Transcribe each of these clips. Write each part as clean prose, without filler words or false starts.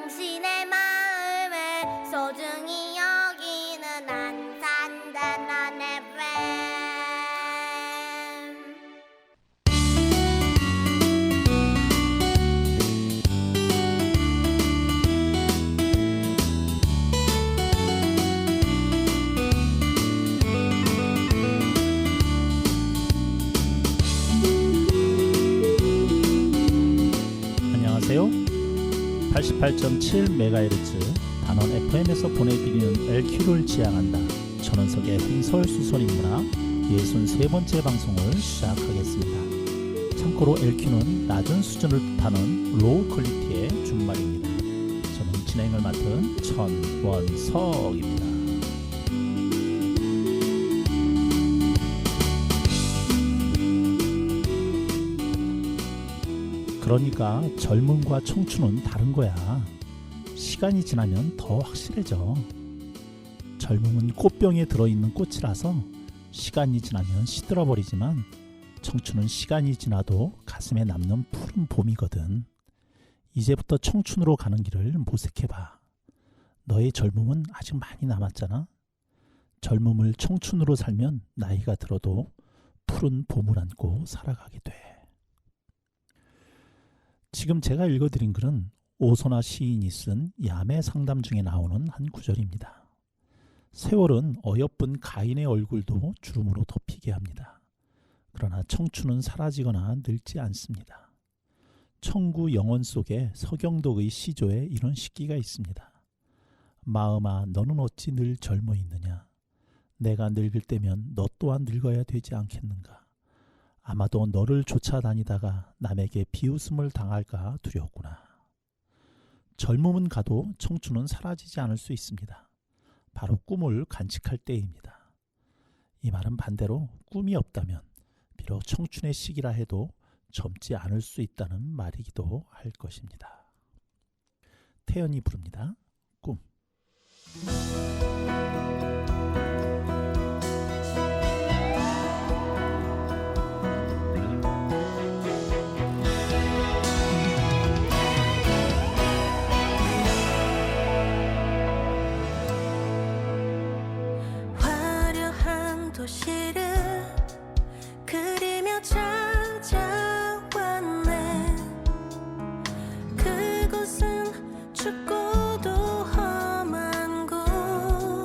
당신의 마음을 소중히 여기는 안산단원 FM. 안녕하세요. 88.7MHz 단원 FM에서 보내드리는 LQ를 지향한다. 전원석의 횡설수설인문화 63번째 방송을 시작하겠습니다. 참고로 LQ는 낮은 수준을 뜻하는 로우 퀄리티의 준말입니다. 저는 진행을 맡은 천원석입니다. 그러니까 젊음과 청춘은 다른 거야. 시간이 지나면 더 확실해져. 젊음은 꽃병에 들어있는 꽃이라서 시간이 지나면 시들어버리지만 청춘은 시간이 지나도 가슴에 남는 푸른 봄이거든. 이제부터 청춘으로 가는 길을 모색해봐. 너의 젊음은 아직 많이 남았잖아. 젊음을 청춘으로 살면 나이가 들어도 푸른 봄을 안고 살아가게 돼. 지금 제가 읽어드린 글은 오소나 시인이 쓴 야매 상담 중에 나오는 한 구절입니다. 세월은 어여쁜 가인의 얼굴도 주름으로 덮이게 합니다. 그러나 청춘은 사라지거나 늙지 않습니다. 청구 영원 속에 서경덕의 시조에 이런 시기가 있습니다. 마음아 너는 어찌 늘 젊어 있느냐. 내가 늙을 때면 너 또한 늙어야 되지 않겠는가. 아마도 너를 쫓아다니다가 남에게 비웃음을 당할까 두렵구나. 젊음은 가도 청춘은 사라지지 않을 수 있습니다. 바로 꿈을 간직할 때입니다. 이 말은 반대로 꿈이 없다면 비록 청춘의 시기라 해도 젊지 않을 수 있다는 말이기도 할 것입니다. 태연이 부릅니다. 꿈. 도시를 그리며 찾아왔네. 그곳은 춥고도 험한 곳.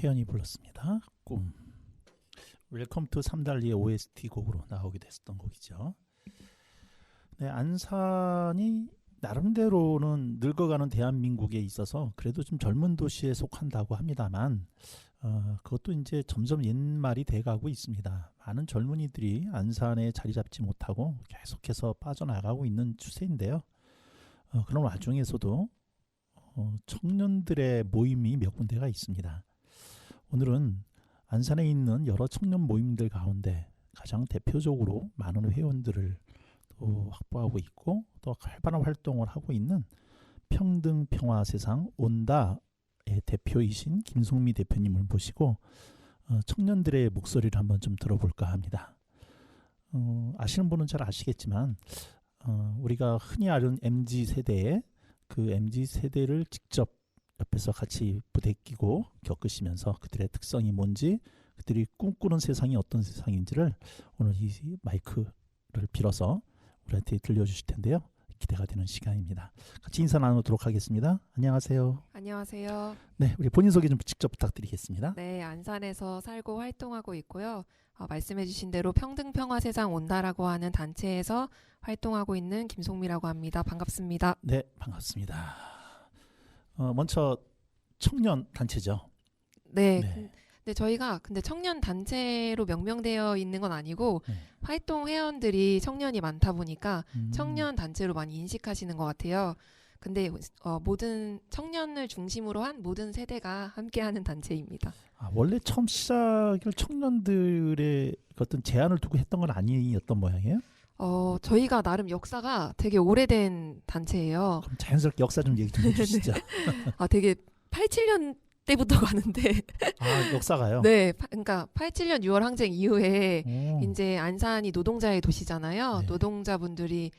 박혜연이 불렀습니다. 꿈. 웰컴 투 삼달리의 OST 곡으로 나오게 됐었던 곡이죠. 네, 안산이 나름대로는 늙어가는 대한민국에 있어서 그래도 좀 젊은 도시에 속한다고 합니다만 그것도 이제 점점 옛말이 돼가고 있습니다. 많은 젊은이들이 안산에 자리 잡지 못하고 계속해서 빠져나가고 있는 추세인데요. 그런 와중에서도 청년들의 모임이 몇 군데가 있습니다. 오늘은 안산에 있는 여러 청년 모임들 가운데 가장 대표적으로 많은 회원들을 또 확보하고 있고 또 활발한 활동을 하고 있는 평등 평화 세상 온다의 대표이신 김송미 대표님을 모시고 청년들의 목소리를 한번 좀 들어볼까 합니다. 아시는 분은 잘 아시겠지만 우리가 흔히 아는 MZ세대의 그 MZ세대를 직접 옆에서 같이 부대끼고 겪으시면서 그들의 특성이 뭔지 그들이 꿈꾸는 세상이 어떤 세상인지를 오늘 이 마이크를 빌어서 우리한테 들려주실 텐데요. 기대가 되는 시간입니다. 같이 인사 나누도록 하겠습니다. 안녕하세요. 안녕하세요. 네, 우리 본인 소개 좀 직접 부탁드리겠습니다. 네, 안산에서 살고 활동하고 있고요. 말씀해주신 대로 평등평화세상 온다라고 하는 단체에서 활동하고 있는 김송미라고 합니다. 반갑습니다. 네, 반갑습니다. 먼저 청년 단체죠. 네. 네. 근데 저희가 청년 단체로 명명되어 있는 건 아니고 네. 활동 회원들이 청년이 많다 보니까 청년 단체로 많이 인식하시는 것 같아요. 근데 모든 청년을 중심으로 한 모든 세대가 함께하는 단체입니다. 원래 처음 시작을 청년들의 어떤 제안을 두고 했던 건 아니었던 모양이에요? 저희가 나름 역사가 되게 오래된 단체예요. 그럼 자연스럽게 역사 좀 얘기 좀 해주시죠. 되게 87년 때부터 가는데. 역사가요? 네, 그러니까 87년 6월 항쟁 이후에 오. 이제 안산이 노동자의 도시잖아요. 네. 노동자분들이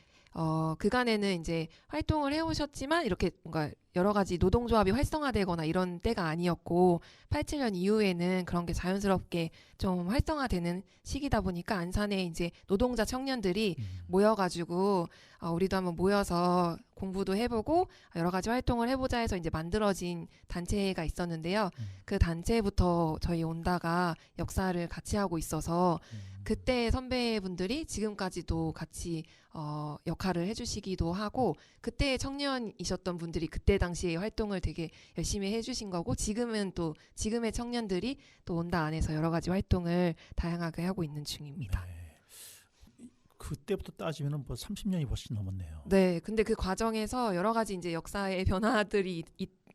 그간에는 이제 활동을 해오셨지만 이렇게 뭔가 여러 가지 노동조합이 활성화되거나 이런 때가 아니었고 87년 이후에는 그런 게 자연스럽게 좀 활성화되는 시기다 보니까 안산에 이제 노동자 청년들이 모여가지고 우리도 한번 모여서 공부도 해보고 여러 가지 활동을 해보자 해서 이제 만들어진 단체가 있었는데요. 그 단체부터 저희 온다가 역사를 같이 하고 있어서 그때 선배분들이 지금까지도 같이 역할을 해주시기도 하고 그때 청년이셨던 분들이 그때 당시에 활동을 되게 열심히 해주신 거고 지금은 또 지금의 청년들이 또 온다 안에서 여러 가지 활동을 다양하게 하고 있는 중입니다. 네. 그때부터 따지면 뭐 30년이 훨씬 넘었네요. 네, 근데 그 과정에서 여러 가지 이제 역사의 변화들이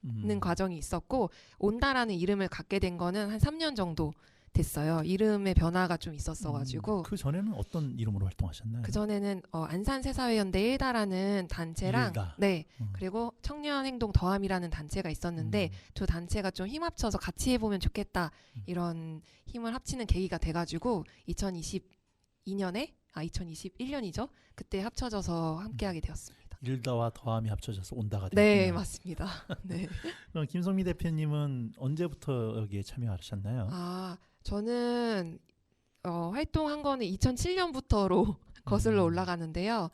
있는 과정이 있었고 온다라는 이름을 갖게 된 거는 한 3년 정도 됐어요. 이름의 변화가 좀 있었어가지고 그 전에는 어떤 이름으로 활동하셨나요? 그 전에는 안산새사회연대 일다라는 단체랑 일다. 네 그리고 청년행동 더함이라는 단체가 있었는데 두 단체가 좀 힘 합쳐서 같이 해보면 좋겠다 이런 힘을 합치는 계기가 돼가지고 2022년에 2021년이죠. 그때 합쳐져서 함께하게 되었습니다. 일다와 더함이 합쳐져서 온다가 됐군요. 네 맞습니다. 네. 그럼 김송미 대표님은 언제부터 여기에 참여하셨나요? 저는 활동한 거는 2007년부터로 거슬러 올라가는데요.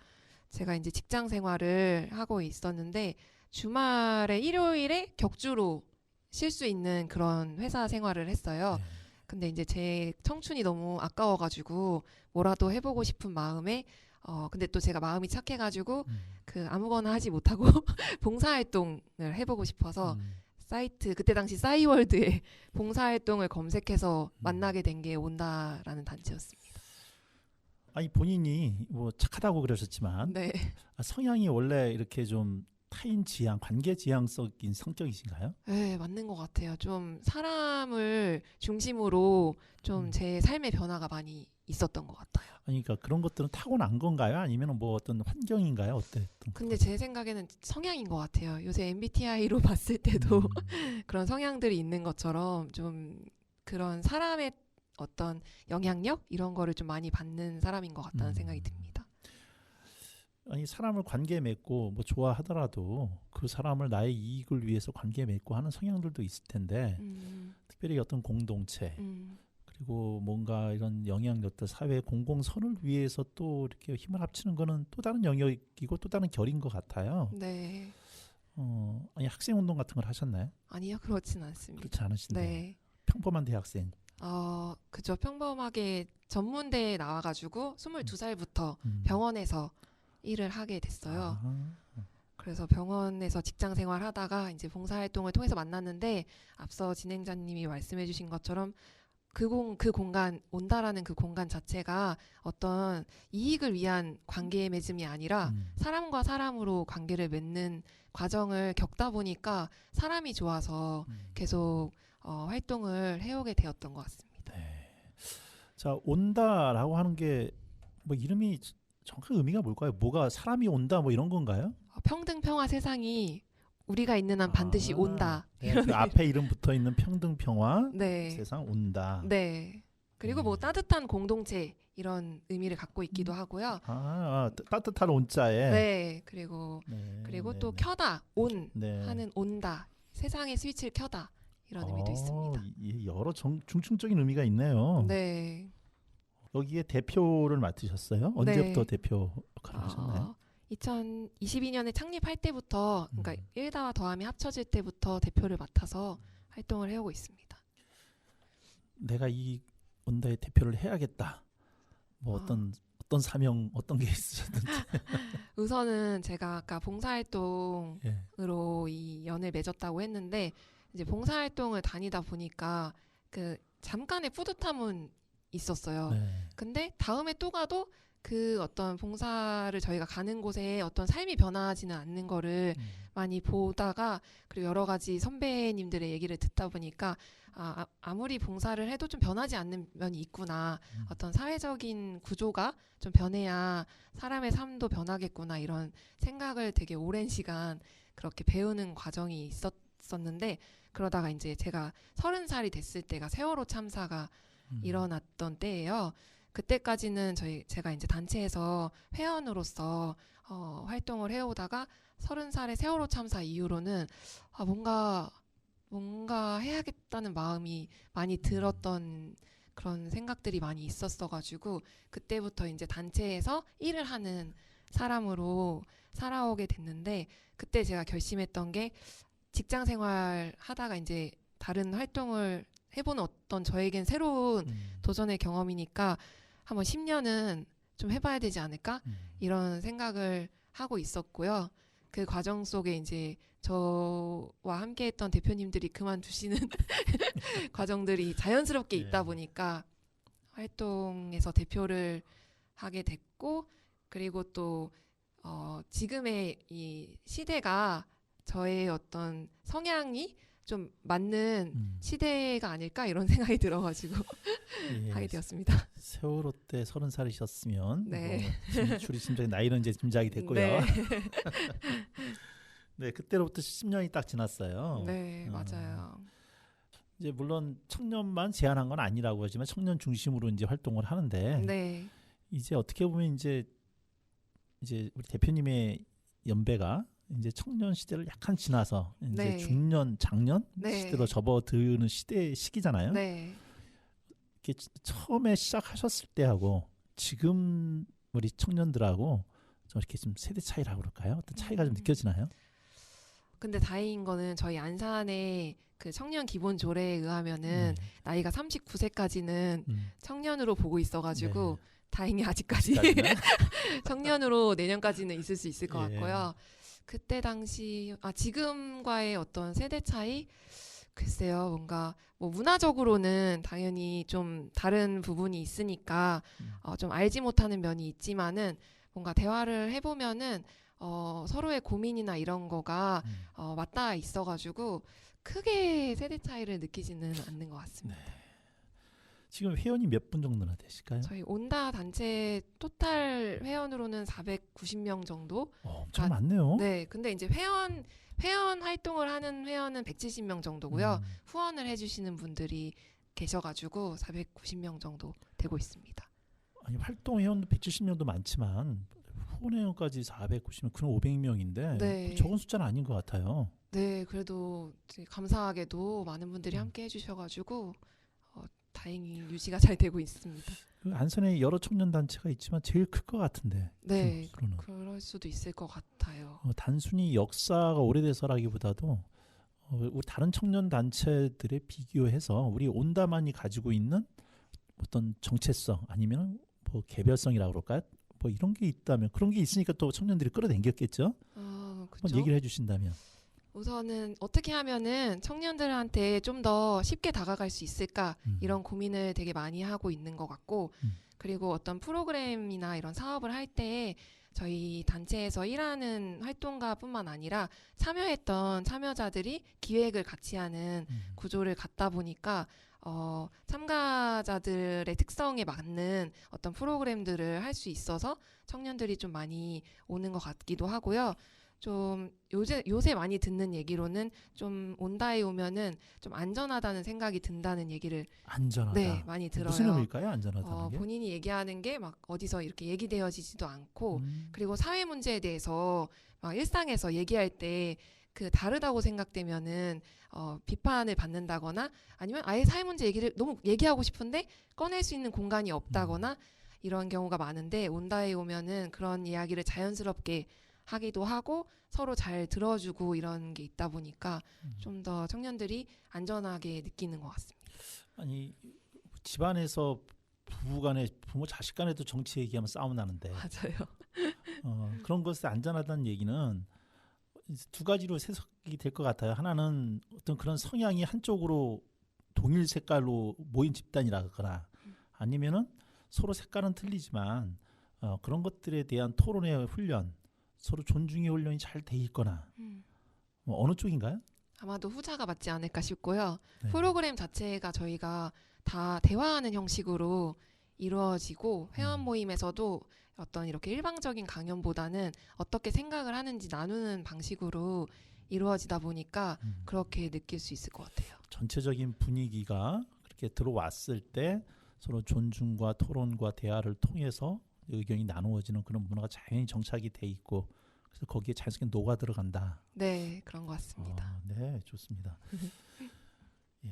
제가 이제 직장 생활을 하고 있었는데 주말에 일요일에 격주로 쉴 수 있는 그런 회사 생활을 했어요. 네. 근데 이제 제 청춘이 너무 아까워가지고 뭐라도 해보고 싶은 마음에 근데 또 제가 마음이 착해가지고 그 아무거나 하지 못하고 봉사활동을 해보고 싶어서 사이트 그때 당시 싸이월드에 봉사활동을 검색해서 만나게 된 게 온다라는 단체였습니다. 아니 본인이 뭐 착하다고 그러셨지만 네. 성향이 원래 이렇게 좀 타인 지향, 관계 지향적인 성격이신가요? 네, 맞는 것 같아요. 좀 사람을 중심으로 좀 제 삶의 변화가 많이 있었던 것 같아요. 아니, 그러니까 그런 것들은 타고난 건가요? 아니면 뭐 어떤 환경인가요? 어때? 근데 제 생각에는 성향인 것 같아요. 요새 MBTI로 봤을 때도 그런 성향들이 있는 것처럼 좀 그런 사람의 어떤 영향력 이런 거를 좀 많이 받는 사람인 것 같다는 생각이 듭니다. 아니 사람을 관계 맺고 뭐 좋아하더라도 그 사람을 나의 이익을 위해서 관계 맺고 하는 성향들도 있을 텐데 특별히 어떤 공동체 그리고 뭔가 이런 영향력들 사회의 공공선을 위해서 또 이렇게 힘을 합치는 거는 또 다른 영역이고 또 다른 결인 것 같아요. 네. 아니 학생 운동 같은 걸 하셨나요? 아니요, 그렇진 않습니다. 그렇지 않으신데 네. 평범한 대학생. 그죠. 평범하게 전문대에 나와가지고 22살부터 음. 병원에서 일을 하게 됐어요. 아, 그래서 병원에서 직장 생활하다가 이제 봉사활동을 통해서 만났는데 앞서 진행자님이 말씀해주신 것처럼 그 공간, 온다라는 그 공간 자체가 어떤 이익을 위한 관계 맺음이 아니라 사람과 사람으로 관계를 맺는 과정을 겪다 보니까 사람이 좋아서 계속 활동을 해오게 되었던 것 같습니다. 네. 자, 온다라고 하는 게 뭐 이름이 정확한 의미가 뭘까요? 뭐가 사람이 온다 뭐 이런 건가요? 평등 평화 세상이 우리가 있는 한 반드시 온다. 네, 그 앞에 이름 붙어 있는 평등 평화 네. 세상 온다. 네. 그리고 뭐 따뜻한 공동체 이런 의미를 갖고 있기도 하고요. 따뜻한 온자에. 네. 그리고 네, 또 네. 켜다, 온 네. 하는 온다. 세상의 스위치를 켜다. 이런 의미도 있습니다. 여러 중층적인 의미가 있네요. 네. 여기에 대표를 맡으셨어요? 언제부터 네. 대표 역할을 하셨나요? 2022년에 창립할 때부터 그러니까 일다와 더함이 합쳐질 때부터 대표를 맡아서 활동을 해오고 있습니다. 내가 이 온다의 대표를 해야겠다. 뭐 어떤 사명 어떤 게 있으셨는지. 우선은 제가 아까 봉사활동으로 예. 이 연을 맺었다고 했는데 이제 봉사활동을 다니다 보니까 그 잠깐의 뿌듯함은 있었어요. 네. 근데 다음에 또 가도 그 어떤 봉사를 저희가 가는 곳에 어떤 삶이 변화하지는 않는 거를 많이 보다가 그리고 여러 가지 선배님들의 얘기를 듣다 보니까 아무리 봉사를 해도 좀 변하지 않는 면이 있구나. 어떤 사회적인 구조가 좀 변해야 사람의 삶도 변하겠구나 이런 생각을 되게 오랜 시간 그렇게 배우는 과정이 있었는데 그러다가 이제 제가 30살이 됐을 때가 세월호 참사가 일어났던 때예요. 그때까지는 제가 이제 단체에서 회원으로서 활동을 해오다가 30살의 세월호 참사 이후로는 뭔가 해야겠다는 마음이 많이 들었던 그런 생각들이 많이 있었어가지고 그때부터 이제 단체에서 일을 하는 사람으로 살아오게 됐는데 그때 제가 결심했던 게 직장 생활 하다가 이제 다른 활동을 해보는 어떤 저에겐 새로운 도전의 경험이니까 한번 10년은 좀 해봐야 되지 않을까? 이런 생각을 하고 있었고요. 그 과정 속에 이제 저와 함께 했던 대표님들이 그만두시는 과정들이 자연스럽게 있다 보니까 활동에서 대표를 하게 됐고 그리고 또 지금의 이 시대가 저의 어떤 성향이 좀 맞는 시대가 아닐까 이런 생각이 들어가지고 하게 되었습니다. 세월호 때 30살이셨으면 네. 추리심장의 나이는 이제 짐작이 됐고요. 네, 네, 그때로부터 10년이 딱 지났어요. 네 맞아요. 이제 물론 청년만 제한한 건 아니라고 하지만 청년 중심으로 이제 활동을 하는데 네, 이제 어떻게 보면 이제 우리 대표님의 연배가 이제 청년 시대를 약간 지나서 이제 네. 중년, 장년 네. 시대로 접어드는 시기잖아요. 네. 이렇게 처음에 시작하셨을 때하고 지금 우리 청년들하고 좀 이렇게 좀 세대 차이라고 그럴까요? 어떤 차이가 좀 느껴지나요? 근데 다행인 거는 저희 안산의 그 청년 기본 조례에 의하면은 나이가 39세까지는 청년으로 보고 있어가지고 다행히 아직까지 청년으로 내년까지는 있을 수 있을 것 같고요. 그때 당시 지금과의 어떤 세대 차이 글쎄요 뭔가 뭐 문화적으로는 당연히 좀 다른 부분이 있으니까 좀 알지 못하는 면이 있지만은 뭔가 대화를 해보면은 서로의 고민이나 이런 거가 맞닿아 있어가지고 크게 세대 차이를 느끼지는 않는 것 같습니다. 네. 지금 회원이 몇 분 정도나 되실까요? 저희 온다 단체 토탈 회원으로는 490명 정도. 엄청 많네요. 네, 근데 이제 회원 활동을 하는 회원은 170명 정도고요. 후원을 해주시는 분들이 계셔가지고 490명 정도 되고 있습니다. 아니 활동 회원도 170명도 많지만 후원 회원까지 490명, 그럼 500명인데 네. 적은 숫자는 아닌 것 같아요. 네, 그래도 되게 감사하게도 많은 분들이 함께 해주셔가지고 다행히 유지가 잘 되고 있습니다. 그 안산에 여러 청년 단체가 있지만 제일 클 것 같은데. 네, 수로는. 그럴 수도 있을 것 같아요. 단순히 역사가 오래돼서라기보다도 우리 다른 청년 단체들에 비교해서 우리 온다만이 가지고 있는 어떤 정체성 아니면 뭐 개별성이라고 그럴까요? 뭐 이런 게 있다면 그런 게 있으니까 또 청년들이 끌어당겼겠죠. 한번 그렇죠. 얘기를 해주신다면. 우선은 어떻게 하면은 청년들한테 좀 더 쉽게 다가갈 수 있을까 이런 고민을 되게 많이 하고 있는 것 같고 그리고 어떤 프로그램이나 이런 사업을 할 때 저희 단체에서 일하는 활동가뿐만 아니라 참여했던 참여자들이 기획을 같이 하는 구조를 갖다 보니까 참가자들의 특성에 맞는 어떤 프로그램들을 할 수 있어서 청년들이 좀 많이 오는 것 같기도 하고요. 좀 요새 많이 듣는 얘기로는 좀 온다에 오면은 좀 안전하다는 생각이 든다는 얘기를 안전하다. 네, 많이 들어요. 무슨 의미일까요? 안전하다는 게? 본인이 얘기하는 게 막 어디서 이렇게 얘기되어지지도 않고 그리고 사회 문제에 대해서 막 일상에서 얘기할 때 그 다르다고 생각되면은 비판을 받는다거나 아니면 아예 사회 문제 얘기를 너무 얘기하고 싶은데 꺼낼 수 있는 공간이 없다거나 이런 경우가 많은데 온다에 오면은 그런 이야기를 자연스럽게 하기도 하고 서로 잘 들어주고 이런 게 있다 보니까 좀 더 청년들이 안전하게 느끼는 것 같습니다. 아니 집안에서 부부간에 부모 자식 간에도 정치 얘기하면 싸움 나는데 맞아요. 그런 것에 안전하다는 얘기는 두 가지로 해석이 될 것 같아요. 하나는 어떤 그런 성향이 한쪽으로 동일 색깔로 모인 집단이라거나 아니면은 서로 색깔은 틀리지만 그런 것들에 대한 토론의 훈련, 서로 존중의 훈련이 잘 돼 있거나 뭐 어느 쪽인가요? 아마도 후자가 맞지 않을까 싶고요. 네. 프로그램 자체가 저희가 다 대화하는 형식으로 이루어지고 회원 모임에서도 어떤 이렇게 일방적인 강연보다는 어떻게 생각을 하는지 나누는 방식으로 이루어지다 보니까 그렇게 느낄 수 있을 것 같아요. 전체적인 분위기가 그렇게 들어왔을 때 서로 존중과 토론과 대화를 통해서 의견이 나누어지는 그런 문화가 자연히 정착이 돼 있고 그래서 거기에 자연스럽게 녹아 들어간다. 네, 그런 것 같습니다. 네, 좋습니다. 예.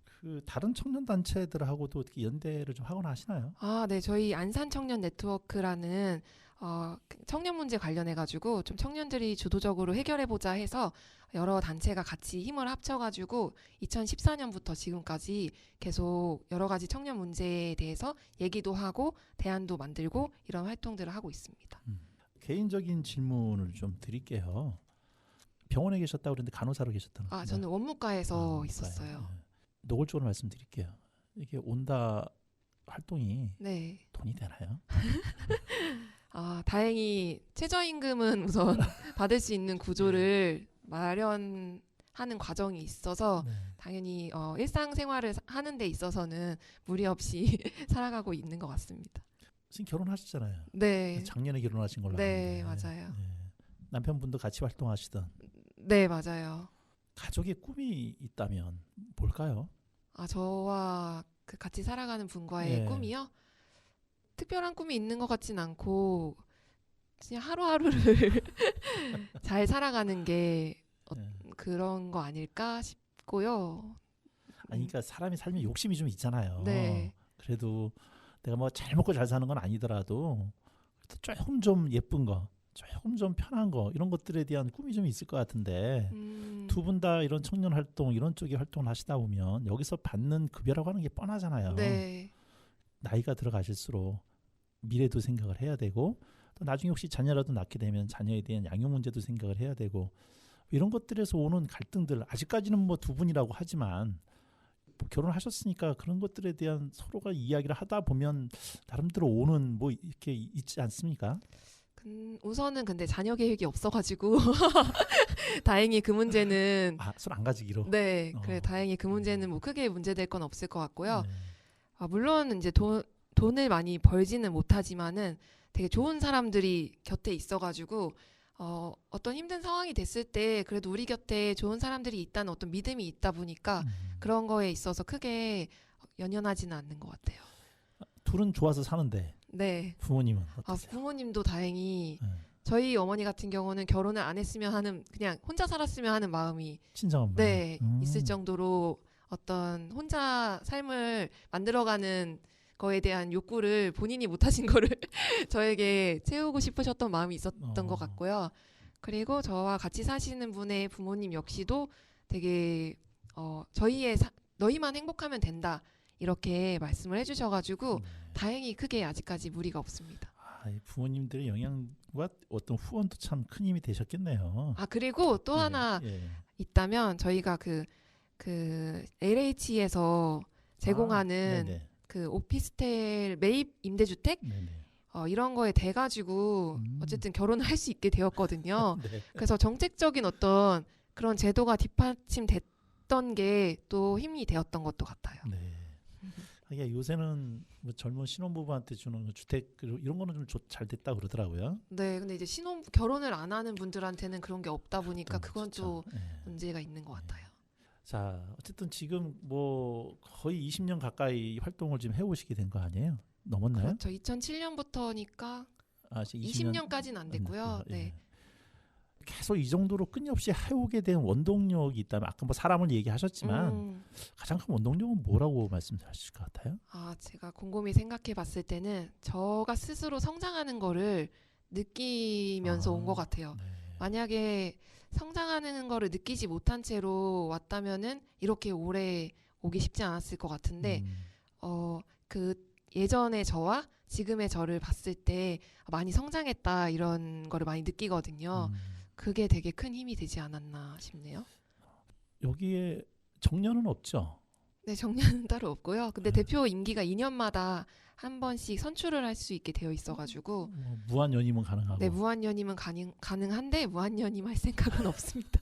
그 다른 청년 단체들하고도 어떻게 연대를 좀 하거나 하시나요? 네, 저희 안산 청년 네트워크라는 청년 문제 관련해 가지고 좀 청년들이 주도적으로 해결해 보자 해서 여러 단체가 같이 힘을 합쳐 가지고 2014년부터 지금까지 계속 여러 가지 청년 문제에 대해서 얘기도 하고 대안도 만들고 이런 활동들을 하고 있습니다. 개인적인 질문을 좀 드릴게요. 병원에 계셨다고 그랬는데 간호사로 계셨다는 거죠? 저는 원무과에서 있었어요. 네. 노골적으로 말씀드릴게요. 이게 온다 활동이 네. 돈이 되나요? 다행히 최저임금은 우선 받을 수 있는 구조를 마련하는 과정이 있어서 네. 당연히 일상생활을 하는 데 있어서는 무리 없이 살아가고 있는 것 같습니다. 지금 결혼하셨잖아요. 네. 작년에 결혼하신 걸로 네, 아는데. 맞아요. 네. 남편분도 같이 활동하시던 네, 맞아요. 가족의 꿈이 있다면 뭘까요? 저와 그 같이 살아가는 분과의 네. 꿈이요? 특별한 꿈이 있는 것 같진 않고 그냥 하루하루를 잘 살아가는 게 네. 그런 거 아닐까 싶고요. 아니, 그러니까 사람이 살면 욕심이 좀 있잖아요. 네. 그래도 내가 뭐 잘 먹고 잘 사는 건 아니더라도 조금 좀 예쁜 거, 조금 좀 편한 거 이런 것들에 대한 꿈이 좀 있을 것 같은데 두 분 다 이런 청년 활동 이런 쪽에 활동을 하시다 보면 여기서 받는 급여라고 하는 게 뻔하잖아요. 네. 나이가 들어가실수록 미래도 생각을 해야 되고 또 나중에 혹시 자녀라도 낳게 되면 자녀에 대한 양육 문제도 생각을 해야 되고 이런 것들에서 오는 갈등들 아직까지는 뭐 두 분이라고 하지만 뭐 결혼하셨으니까 그런 것들에 대한 서로가 이야기를 하다 보면 나름대로 오는 뭐 이렇게 있지 않습니까? 우선은 근데 자녀 계획이 없어가지고 다행히 그 문제는 손 안 가지기로. 네, 그래 다행히 그 문제는 뭐 크게 문제될 건 없을 것 같고요. 네. 물론 이제 돈을 많이 벌지는 못하지만은 되게 좋은 사람들이 곁에 있어가지고 어떤 힘든 상황이 됐을 때 그래도 우리 곁에 좋은 사람들이 있다는 어떤 믿음이 있다 보니까 그런 거에 있어서 크게 연연하지는 않는 것 같아요. 둘은 좋아서 사는데 네. 부모님은 어떠세요? 부모님도 다행히 네. 저희 어머니 같은 경우는 결혼을 안 했으면 하는 그냥 혼자 살았으면 하는 마음이 친정엄마. 네 있을 정도로 어떤 혼자 삶을 만들어가는 거에 대한 욕구를 본인이 못하신 거를 저에게 채우고 싶으셨던 마음이 있었던 것 같고요. 그리고 저와 같이 사시는 분의 부모님 역시도 되게 저희의 너희만 행복하면 된다 이렇게 말씀을 해주셔가지고 다행히 크게 아직까지 무리가 없습니다. 이 부모님들의 영향과 어떤 후원도 참 큰 힘이 되셨겠네요. 그리고 또 하나 있다면 저희가 그 LH에서 제공하는 네네. 그 오피스텔 매입 임대주택 네네. 이런 거에 돼가지고 어쨌든 결혼을 할 수 있게 되었거든요. 네. 그래서 정책적인 어떤 그런 제도가 뒷받침됐던 게 또 힘이 되었던 것도 같아요. 네. 이게 요새는 뭐 젊은 신혼부부한테 주는 주택 이런 거는 좀 잘 됐다 그러더라고요. 네, 근데 이제 결혼을 안 하는 분들한테는 그런 게 없다 보니까 그건 또 네. 문제가 있는 것 같아요. 자, 어쨌든 지금 뭐 거의 20년 가까이 활동을 지금 해오시게 된 거 아니에요? 넘었나요? 그렇죠. 2007년부터니까 20년까지는 안 됐고요. 예. 네. 계속 이 정도로 끊임없이 해오게 된 원동력이 있다면 아까 뭐 사람을 얘기하셨지만 가장 큰 원동력은 뭐라고 말씀하실 것 같아요? 제가 곰곰이 생각해 봤을 때는 저가 스스로 성장하는 거를 느끼면서 온 것 같아요. 네. 만약에 성장하는 거를 느끼지 못한 채로 왔다면은 이렇게 오래 오기 쉽지 않았을 것 같은데 그 예전의 저와 지금의 저를 봤을 때 많이 성장했다 이런 거를 많이 느끼거든요. 그게 되게 큰 힘이 되지 않았나 싶네요. 여기에 정년은 없죠? 네, 정년은 따로 없고요. 근데 대표 임기가 2년마다 한 번씩 선출을 할 수 있게 되어 있어가지고 무한 연임은 가능하고. 네, 무한 연임은 가능한데 무한 연임 할 생각은 없습니다.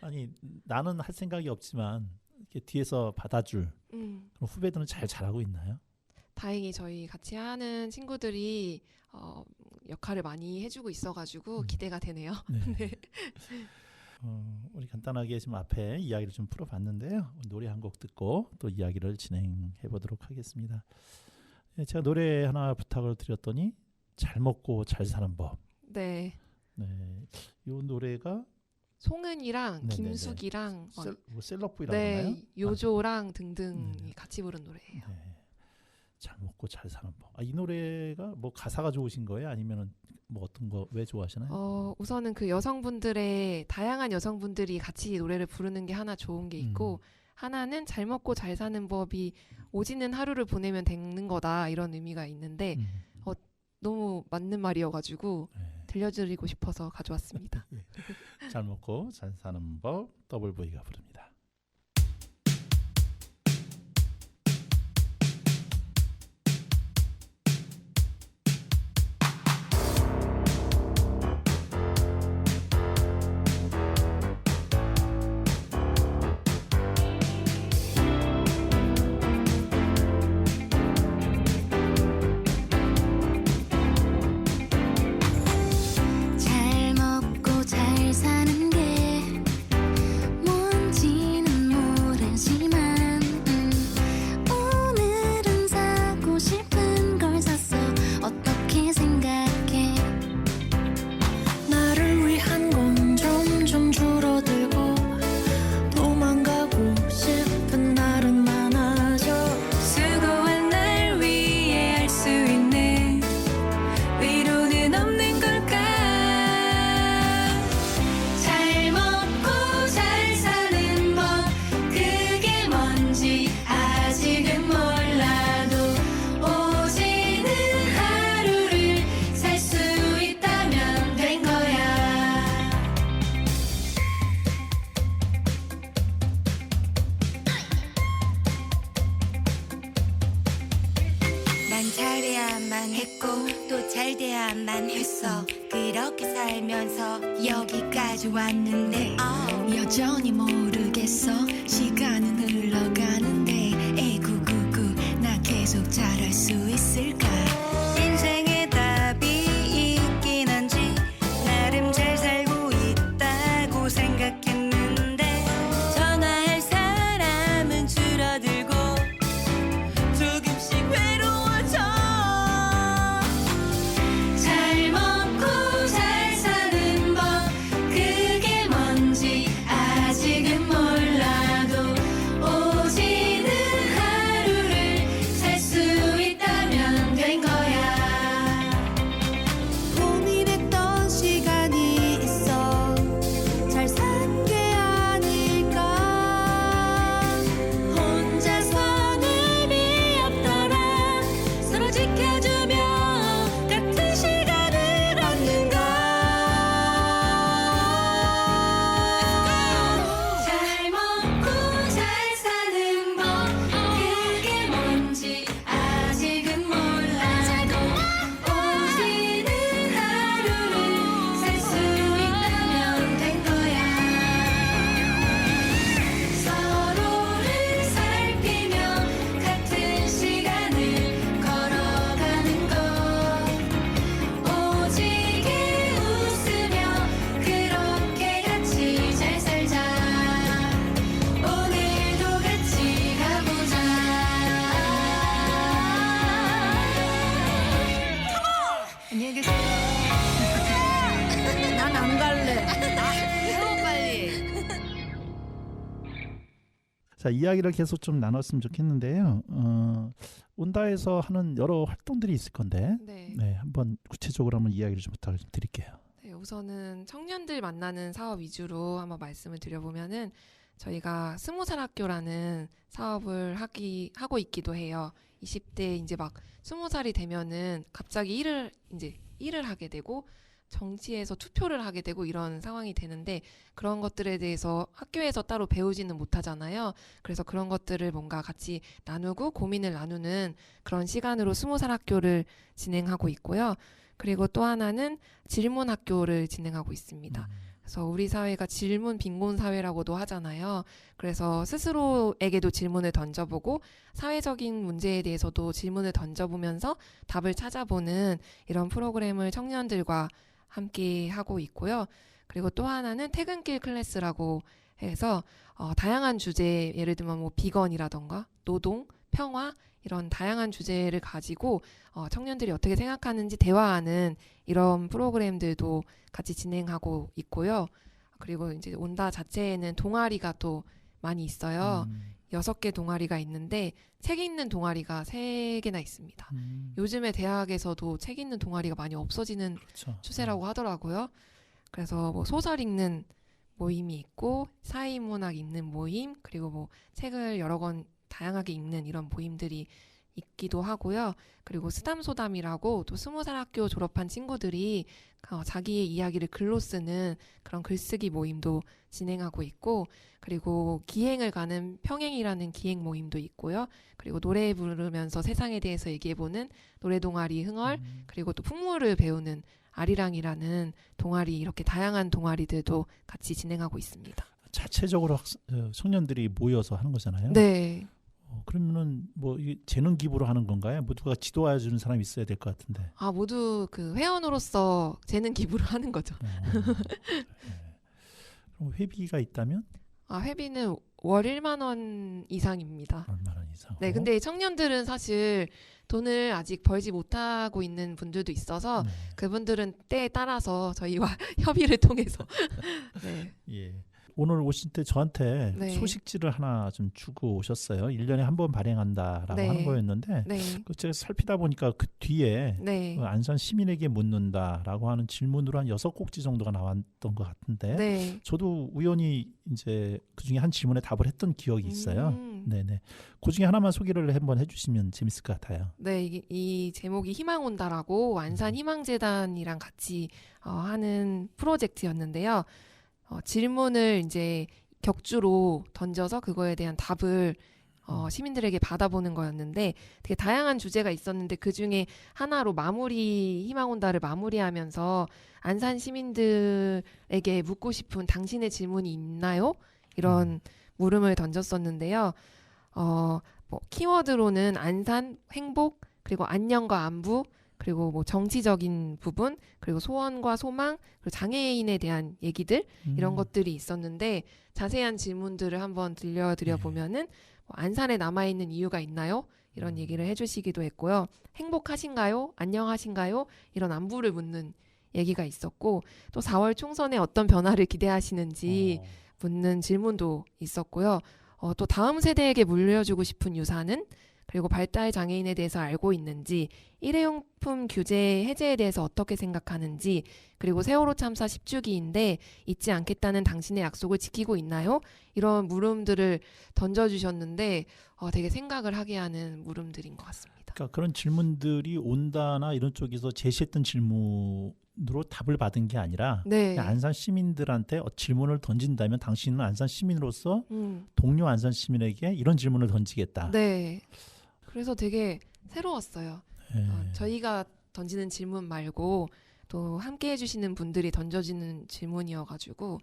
아니 나는 할 생각이 없지만 이렇게 뒤에서 받아줄 그럼 후배들은 잘 자라고 있나요? 다행히 저희 같이 하는 친구들이 역할을 많이 해주고 있어가지고 기대가 되네요. 네. 네. 우리 간단하게 지금 앞에 이야기를 좀 풀어봤는데요. 노래 한 곡 듣고 또 이야기를 진행해 보도록 하겠습니다. 제가 노래 하나 부탁을 드렸더니 잘 먹고 잘 사는 법. 네. 네. 이 노래가 송은이랑 김숙이랑 셀럽부이라고 네, 하나요? 요조랑 등등 같이 부른 노래예요. 네. 잘 먹고 잘 사는 법. 이 노래가 뭐 가사가 좋으신 거예요? 아니면은 뭐 어떤 거 왜 좋아하시나요? 우선은 그 다양한 여성분들이 같이 노래를 부르는 게 하나 좋은 게 있고 하나는 잘 먹고 잘 사는 법이 오지는 하루를 보내면 되는 거다 이런 의미가 있는데 너무 맞는 말이어가지고 들려드리고 싶어서 가져왔습니다. 잘 먹고 잘 사는 법 더블V가 부릅니다. 잘 먹고 잘 사는 게 뭔지는 모르지만 오늘은 사고 싶은 걸 샀어. 어떻게 생각해? 나를 위한 건 점점 줄어들고 도망가고 싶은 날은 많아져. 수고한 날 위해 할 수 있는 위로는 없는 걸까? 잘 먹고 잘 사는 법 그게 뭔지 아직은 몰라도 오지는 하루를 살 수 있다면 된 거야. 난 잘돼야만 했고 또 잘돼야만 했어. 그렇게 살면서 여기까지 왔는데 여전히 모르겠어. 시간은 흘러가는데 에구구구 나 계속 잘할 수 있을까? 인생에 답이 있긴 한지 나름 잘 살고 있다고 생각했는데 전화할 사람은 줄어들고 조금씩 외로워져. 잘 먹고 잘 사는 법 그게 뭔지 아직은 몰라도 자, 이야기를 계속 좀 나눴으면 좋겠는데요. 온다에서 하는 여러 활동들이 있을 건데, 네. 네, 한번 구체적으로 한번 이야기를 좀 부탁을 좀 드릴게요. 네, 우선은 청년들 만나는 사업 위주로 한번 말씀을 드려보면은 저희가 20살 학교라는 사업을 하고 있기도 해요. 20대 이제 막 20살이 되면은 갑자기 일을 하게 되고 정치에서 투표를 하게 되고 이런 상황이 되는데 그런 것들에 대해서 학교에서 따로 배우지는 못하잖아요. 그래서 그런 것들을 뭔가 같이 나누고 고민을 나누는 그런 시간으로 20살 학교를 진행하고 있고요. 그리고 또 하나는 질문 학교를 진행하고 있습니다. 그래서 우리 사회가 질문 빈곤 사회라고도 하잖아요. 그래서 스스로에게도 질문을 던져보고 사회적인 문제에 대해서도 질문을 던져보면서 답을 찾아보는 이런 프로그램을 청년들과 함께 하고 있고요. 그리고 또 하나는 퇴근길 클래스라고 해서 다양한 주제, 예를 들면 뭐 비건이라던가 노동, 평화 이런 다양한 주제를 가지고 청년들이 어떻게 생각하는지 대화하는 이런 프로그램들도 같이 진행하고 있고요. 그리고 이제 온다 자체에는 동아리가 또 많이 있어요. 6개 동아리가 있는데 책 읽는 동아리가 3개나 있습니다. 요즘에 대학에서도 책 읽는 동아리가 많이 없어지는 그렇죠. 추세라고 하더라고요. 그래서 뭐 소설 읽는 모임이 있고 사회인문학 읽는 모임 그리고 뭐 책을 여러 권 다양하게 읽는 이런 모임들이 있기도 하고요. 그리고 쓰담소담이라고 또 20살 학교 졸업한 친구들이 자기의 이야기를 글로 쓰는 그런 글쓰기 모임도 진행하고 있고 그리고 기행을 가는 평행이라는 기행 모임도 있고요. 그리고 노래 부르면서 세상에 대해서 얘기해보는 노래 동아리 흥얼 그리고 또 풍물을 배우는 아리랑이라는 동아리 이렇게 다양한 동아리들도 같이 진행하고 있습니다. 자체적으로 청년들이 모여서 하는 거잖아요. 네. 그러면은 뭐 이게 재능 기부로 하는 건가요? 뭐 누가 지도해 주는 사람이 있어야 될 것 같은데. 모두 그 회원으로서 재능 기부를 하는 거죠. 네. 그럼 회비가 있다면 회비는 월 1만 원 이상입니다. 얼마나 이상? 네, 근데 청년들은 사실 돈을 아직 벌지 못하고 있는 분들도 있어서 네. 그분들은 때에 따라서 저희와 협의를 통해서 네. 예. 오늘 오실 때 저한테 네. 소식지를 하나 좀 주고 오셨어요. 1년에 한 번 발행한다라고 네. 하는 거였는데 네. 제가 살피다 보니까 그 뒤에 네. 안산 시민에게 묻는다라고 하는 질문으로 한 6꼭지 정도가 나왔던 것 같은데 네. 저도 우연히 이제 그중에 한 질문에 답을 했던 기억이 있어요. 음. 네네. 그중에 하나만 소개를 한번 해주시면 재밌을 것 같아요. 네, 이 제목이 희망 온다라고 안산 희망재단이랑 같이 하는 프로젝트였는데요. 질문을 이제 격주로 던져서 그거에 대한 답을 시민들에게 받아보는 거였는데 되게 다양한 주제가 있었는데 그 중에 하나로 희망 온다를 마무리하면서 안산 시민들에게 묻고 싶은 당신의 질문이 있나요? 이런 물음을 던졌었는데요. 뭐 키워드로는 안산, 행복, 그리고 안녕과 안부, 그리고 뭐 정치적인 부분, 그리고 소원과 소망, 그리고 장애인에 대한 얘기들 이런 것들이 있었는데 자세한 질문들을 한번 들려드려 보면은 뭐 안산에 남아 있는 이유가 있나요? 이런 얘기를 해주시기도 했고요. 행복하신가요? 안녕하신가요? 이런 안부를 묻는 얘기가 있었고 또 4월 총선에 어떤 변화를 기대하시는지 묻는 질문도 있었고요. 또 다음 세대에게 물려주고 싶은 유산은 그리고 발달 장애인에 대해서 알고 있는지, 일회용품 규제 해제에 대해서 어떻게 생각하는지, 그리고 세월호 참사 10주기인데 잊지 않겠다는 당신의 약속을 지키고 있나요? 이런 물음들을 던져주셨는데 되게 생각을 하게 하는 물음들인 것 같습니다. 그러니까 그런 질문들이 온다나 이런 쪽에서 제시했던 질문으로 답을 받은 게 아니라 네. 그냥 안산 시민들한테 질문을 던진다면 당신은 안산 시민으로서 동료 안산 시민에게 이런 질문을 던지겠다. 네. 그래서 되게 새로웠어요. 네. 저희가 던지는 질문 말고 또 함께 해주시는 분들이 던져지는 질문이어가지고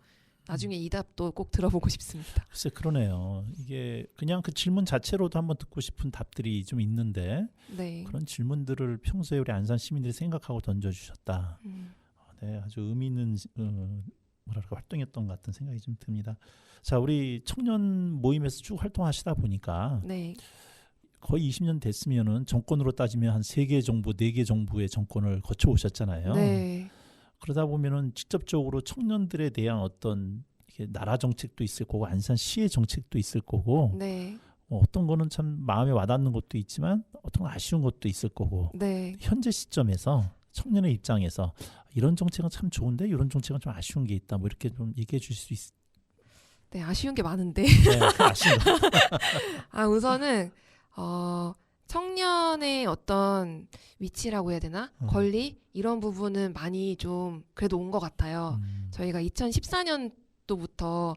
나중에 이 답도 꼭 들어보고 싶습니다. 글쎄 그러네요. 이게 그냥 그 질문 자체로도 한번 듣고 싶은 답들이 좀 있는데 네. 그런 질문들을 평소에 우리 안산 시민들이 생각하고 던져주셨다. 네, 아주 의미 있는 뭐랄까 활동이었던 것 같은 생각이 좀 듭니다. 자, 우리 청년 모임에서 쭉 활동하시다 보니까 네. 거의 20년 됐으면은 정권으로 따지면 한 3개 정부, 4개 정부의 정권을 거쳐 오셨잖아요. 네. 그러다 보면은 직접적으로 청년들에 대한 어떤 이게 나라 정책도 있을 거고 안산시의 정책도 있을 거고 네, 어떤 거는 참 마음에 와닿는 것도 있지만 어떤 건 아쉬운 것도 있을 거고 네. 현재 시점에서 청년의 입장에서 이런 정책은 참 좋은데 이런 정책은 좀 아쉬운 게 있다. 뭐 이렇게 좀 얘기해 주실 수 있. 네, 아쉬운 게 많은데. 네, 그 아쉬운 거. 우선은 청년의 어떤 위치라고 해야 되나? 권리 이런 부분은 많이 좀 그래도 온 것 같아요. 저희가 2014년도부터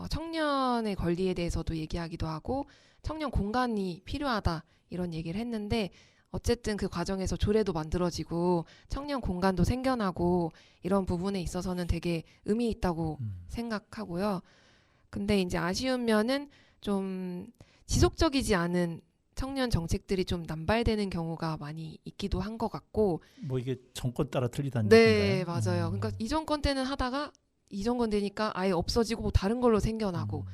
청년의 권리에 대해서도 얘기하기도 하고 청년 공간이 필요하다 이런 얘기를 했는데 어쨌든 그 과정에서 조례도 만들어지고 청년 공간도 생겨나고 이런 부분에 있어서는 되게 의미 있다고 생각하고요. 근데 이제 아쉬운 면은 좀 지속적이지 않은 청년 정책들이 좀 남발되는 경우가 많이 있기도 한 것 같고. 뭐 이게 정권 따라 틀리다는 네, 얘기인가요? 맞아요. 그러니까 이 정권 때는 하다가 이 정권 되니까 아예 없어지고 뭐 다른 걸로 생겨나고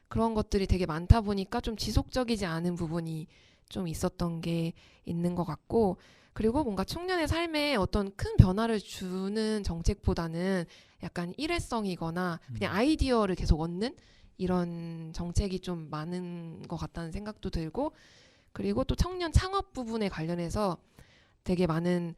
그런 것들이 되게 많다 보니까 좀 지속적이지 않은 부분이 좀 있었던 게 있는 것 같고, 그리고 뭔가 청년의 삶에 어떤 큰 변화를 주는 정책보다는 약간 일회성이거나 그냥 아이디어를 계속 얻는 이런 정책이 좀 많은 것 같다는 생각도 들고, 그리고 또 청년 창업 부분에 관련해서 되게 많은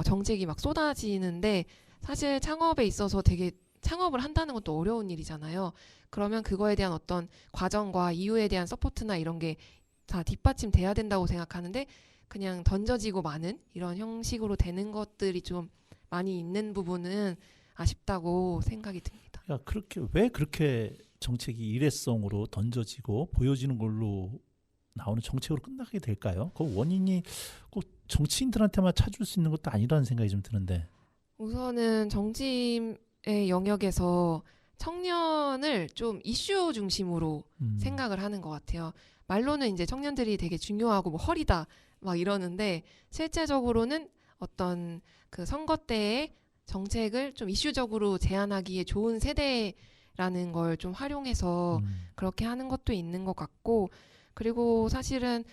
정책이 막 쏟아지는데 사실 창업에 있어서 되게 창업을 한다는 것도 어려운 일이잖아요. 그러면 그거에 대한 어떤 과정과 이후에 대한 서포트나 이런 게 다 뒷받침돼야 된다고 생각하는데 그냥 던져지고 마는 이런 형식으로 되는 것들이 좀 많이 있는 부분은 아쉽다고 생각이 듭니다. 왜 그렇게 정책이 일회성으로 던져지고 보여지는 걸로 나오는 정책으로 끝나게 될까요? 그 원인이 꼭 정치인들한테만 찾을 수 있는 것도 아니라는 생각이 좀 드는데. 우선은 정치의 영역에서 청년을 좀 이슈 중심으로 생각을 하는 것 같아요. 말로는 이제 청년들이 되게 중요하고 뭐 헐이다 막 이러는데 실제적으로는 어떤 그 선거 때의 정책을 좀 이슈적으로 제안하기에 좋은 세대라는 걸 좀 활용해서 그렇게 하는 것도 있는 것 같고, 그리고 사실은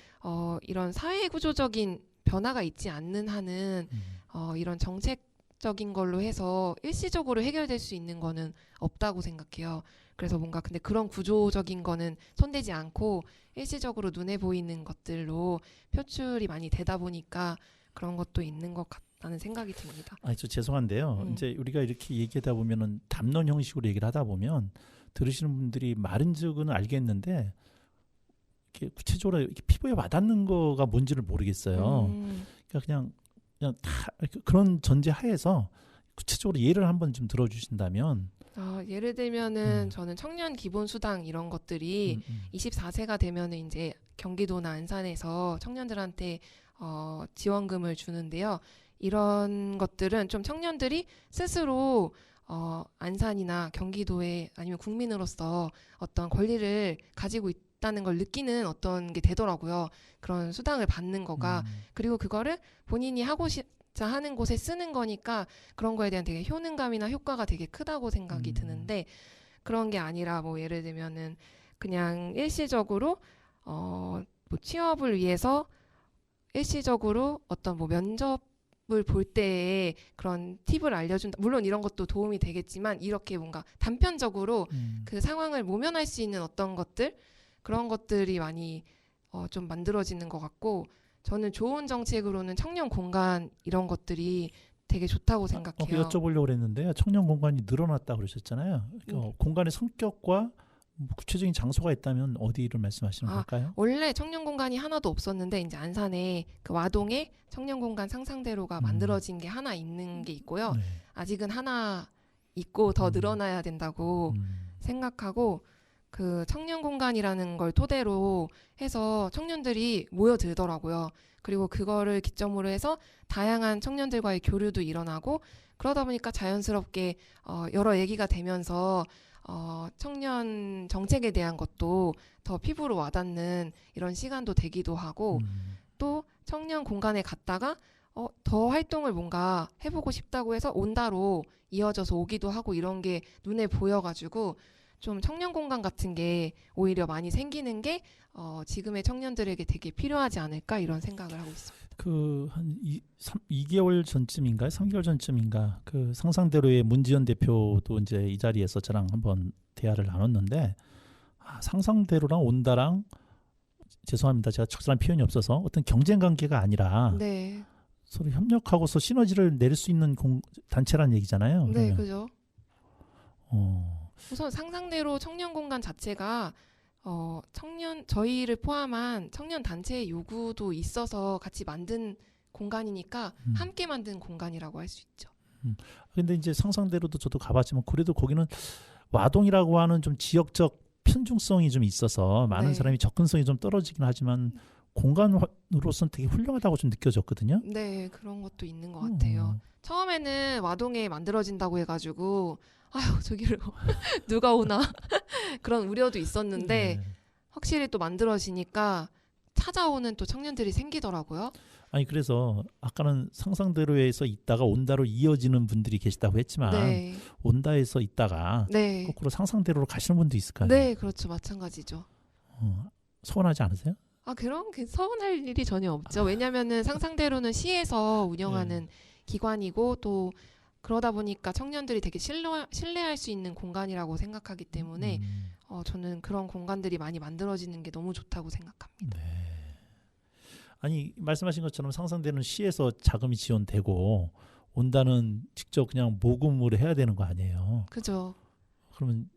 이런 사회 구조적인 변화가 있지 않는 한은 이런 정책적인 걸로 해서 일시적으로 해결될 수 있는 거는 없다고 생각해요. 그래서 뭔가 근데 그런 구조적인 거는 손대지 않고 일시적으로 눈에 보이는 것들로 표출이 많이 되다 보니까 그런 것도 있는 것 같다는 생각이 듭니다. 저 죄송한데요. 이제 우리가 이렇게 얘기하다 보면은 담론 형식으로 얘기를 하다 보면 들으시는 분들이 말인즉은 알겠는데 이렇게 구체적으로 이렇게 피부에 와닿는 거가 뭔지를 모르겠어요. 그러니까 그냥 다 그런 전제 하에서 구체적으로 예를 한번 좀 들어주신다면. 예를 들면은 저는 청년 기본 수당 이런 것들이 24세가 되면은 이제 경기도나 안산에서 청년들한테 지원금을 주는데요. 이런 것들은 좀 청년들이 스스로 안산이나 경기도에 아니면 국민으로서 어떤 권리를 가지고 있다는 걸 느끼는 어떤 게 되더라고요. 그런 수당을 받는 거가. 그리고 그거를 본인이 하고 하는 곳에 쓰는 거니까 그런 거에 대한 되게 효능감이나 효과가 되게 크다고 생각이 드는데, 그런 게 아니라 뭐 예를 들면은 그냥 일시적으로 뭐 취업을 위해서 일시적으로 어떤 뭐 면접을 볼 때에 그런 팁을 알려준다. 물론 이런 것도 도움이 되겠지만 이렇게 뭔가 단편적으로 그 상황을 모면할 수 있는 어떤 것들, 그런 것들이 많이 좀 만들어지는 것 같고, 저는 좋은 정책으로는 청년 공간 이런 것들이 되게 좋다고 생각해요. 여쭤보려고 그랬는데요. 청년 공간이 늘어났다 그러셨잖아요. 공간의 성격과 구체적인 장소가 있다면 어디를 말씀하시는 걸까요? 원래 청년 공간이 하나도 없었는데 이제 안산에 그 와동에 청년 공간 상상대로가 만들어진 게 하나 있는 게 있고요. 네. 아직은 하나 있고 더 늘어나야 된다고 생각하고, 그 청년 공간이라는 걸 토대로 해서 청년들이 모여들더라고요. 그리고 그거를 기점으로 해서 다양한 청년들과의 교류도 일어나고, 그러다 보니까 자연스럽게 여러 얘기가 되면서 청년 정책에 대한 것도 더 피부로 와닿는 이런 시간도 되기도 하고, 또 청년 공간에 갔다가 더 활동을 뭔가 해보고 싶다고 해서 온다로 이어져서 오기도 하고, 이런 게 눈에 보여가지고 좀 청년 공간 같은 게 오히려 많이 생기는 게 지금의 청년들에게 되게 필요하지 않을까 이런 생각을 하고 있습니다. 한 2개월 전쯤인가 3개월 전쯤인가 그 상상대로의 문지연 대표도 이제 이 자리에서 저랑 한번 대화를 나눴는데 상상대로랑 온다랑 죄송합니다. 제가 적절한 표현이 없어서 어떤 경쟁 관계가 아니라 네, 서로 협력하고서 시너지를 낼 수 있는 단체란 얘기잖아요. 네, 그러면. 그죠. 어, 우선 상상대로 청년 공간 자체가 저희를 포함한 청년 단체의 요구도 있어서 같이 만든 공간이니까 함께 만든 공간이라고 할 수 있죠. 근데 이제 상상대로도 저도 가봤지만 그래도 거기는 와동이라고 하는 좀 지역적 편중성이 좀 있어서 많은 네. 사람이 접근성이 좀 떨어지긴 하지만 공간으로서는 되게 훌륭하다고 좀 느껴졌거든요. 네, 그런 것도 있는 것 같아요. 처음에는 와동에 만들어진다고 해가지고 아유 저기를 누가 오나 그런 우려도 있었는데 네. 확실히 또 만들어지니까 찾아오는 또 청년들이 생기더라고요. 아니 그래서 아까는 상상대로에서 있다가 온다로 이어지는 분들이 계시다고 했지만 네, 온다에서 있다가 네, 거꾸로 상상대로로 가시는 분도 있을 거 아니에요. 네, 그렇죠, 마찬가지죠. 서운하지 않으세요? 그런 게 서운할 일이 전혀 없죠. 왜냐하면은 상상대로는 시에서 운영하는 기관이고 또 그러다 보니까 청년들이 되게 신뢰할 수 있는 공간이라고 생각하기 때문에 저는 그런 공간들이 많이 만들어지는 게 너무 좋다고 생각합니다. 네. 아니 말씀하신 것처럼 상상대로는 시에서 자금이 지원되고 온다는 직접 그냥 모금으로 해야 되는 거 아니에요. 그죠? 그러면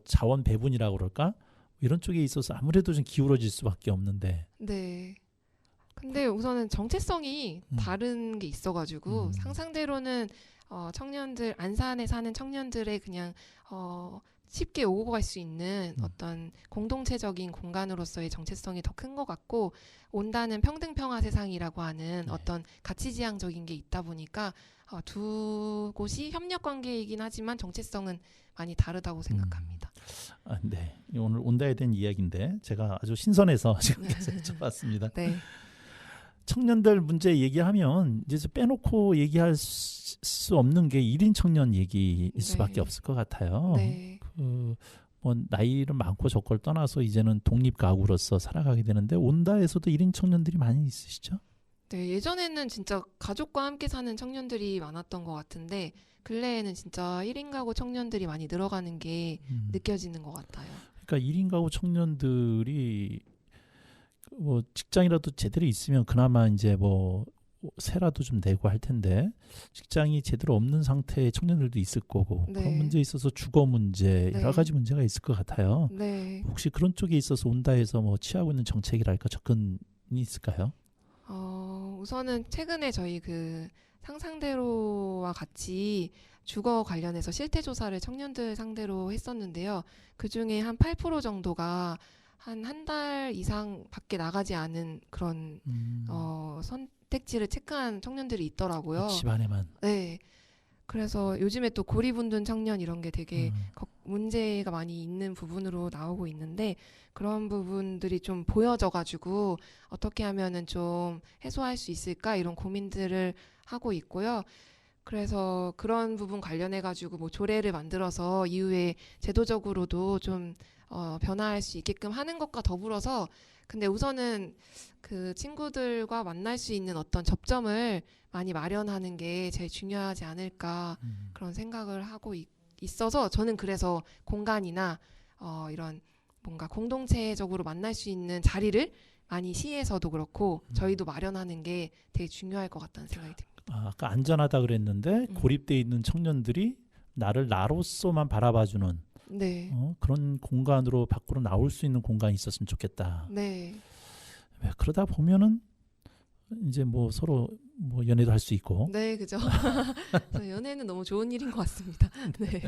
자원 배분이라고 그럴까? 이런 쪽에 있어서 아무래도 좀 기울어질 수밖에 없는데. 네. 근데 우선은 정체성이 다른 게 있어가지고 상상대로는 청년들 안산에 사는 청년들의 그냥 쉽게 오고 갈 수 있는 어떤 공동체적인 공간으로서의 정체성이 더 큰 것 같고 온다는 평등평화 세상이라고 하는 어떤 가치지향적인 게 있다 보니까 두 곳이 협력 관계이긴 하지만 정체성은 많이 다르다고 생각합니다. 네. 오늘 온다에 대한 이야기인데 제가 아주 신선해서 지금 계속 여쭤봤습니다. 네. 청년들 문제 얘기하면 이제 빼놓고 얘기할 수 없는 게 1인 청년 얘기일 수밖에 네. 없을 것 같아요. 네. 뭐 나이는 많고 적고를 떠나서 이제는 독립 가구로서 살아가게 되는데 온다에서도 1인 청년들이 많이 있으시죠? 네, 예전에는 진짜 가족과 함께 사는 청년들이 많았던 것 같은데 근래에는 진짜 1인 가구 청년들이 많이 늘어가는 게 느껴지는 것 같아요. 그러니까 1인 가구 청년들이 뭐 직장이라도 제대로 있으면 그나마 이제 뭐 세라도 좀 내고 할 텐데 직장이 제대로 없는 상태의 청년들도 있을 거고 네. 그런 문제에 있어서 주거 문제 네. 여러 가지 문제가 있을 것 같아요. 네. 혹시 그런 쪽에 있어서 온다해서 뭐 취하고 있는 정책이랄까 접근이 있을까요? 우선은 최근에 저희 그 상상대로와 같이 주거 관련해서 실태 조사를 청년들 상대로 했었는데요. 그 중에 한 8% 정도가 한 달 이상 밖에 나가지 않은 그런 선택지를 체크한 청년들이 있더라고요. 집 안에만. 네. 그래서 요즘에 또 고리분둔 청년 이런 게 되게 문제가 많이 있는 부분으로 나오고 있는데 그런 부분들이 좀 보여져가지고 어떻게 하면은 좀 해소할 수 있을까 이런 고민들을 하고 있고요. 그래서 그런 부분 관련해가지고 뭐 조례를 만들어서 이후에 제도적으로도 좀 변화할 수 있게끔 하는 것과 더불어서 근데 우선은 그 친구들과 만날 수 있는 어떤 접점을 많이 마련하는 게 제일 중요하지 않을까 그런 생각을 하고 있어서 저는 그래서 공간이나 이런 뭔가 공동체적으로 만날 수 있는 자리를 많이 시에서도 그렇고 저희도 마련하는 게 되게 중요할 것 같다는 생각이 듭니다. 아까 안전하다 그랬는데 고립돼 있는 청년들이 나를 나로서만 바라봐주는 네. 그런 공간으로 밖으로 나올 수 있는 공간이 있었으면 좋겠다. 네. 그러다 보면은 이제 뭐 서로 뭐 연애도 할 수 있고. 네, 그죠. 그래서 연애는 너무 좋은 일인 것 같습니다. 네.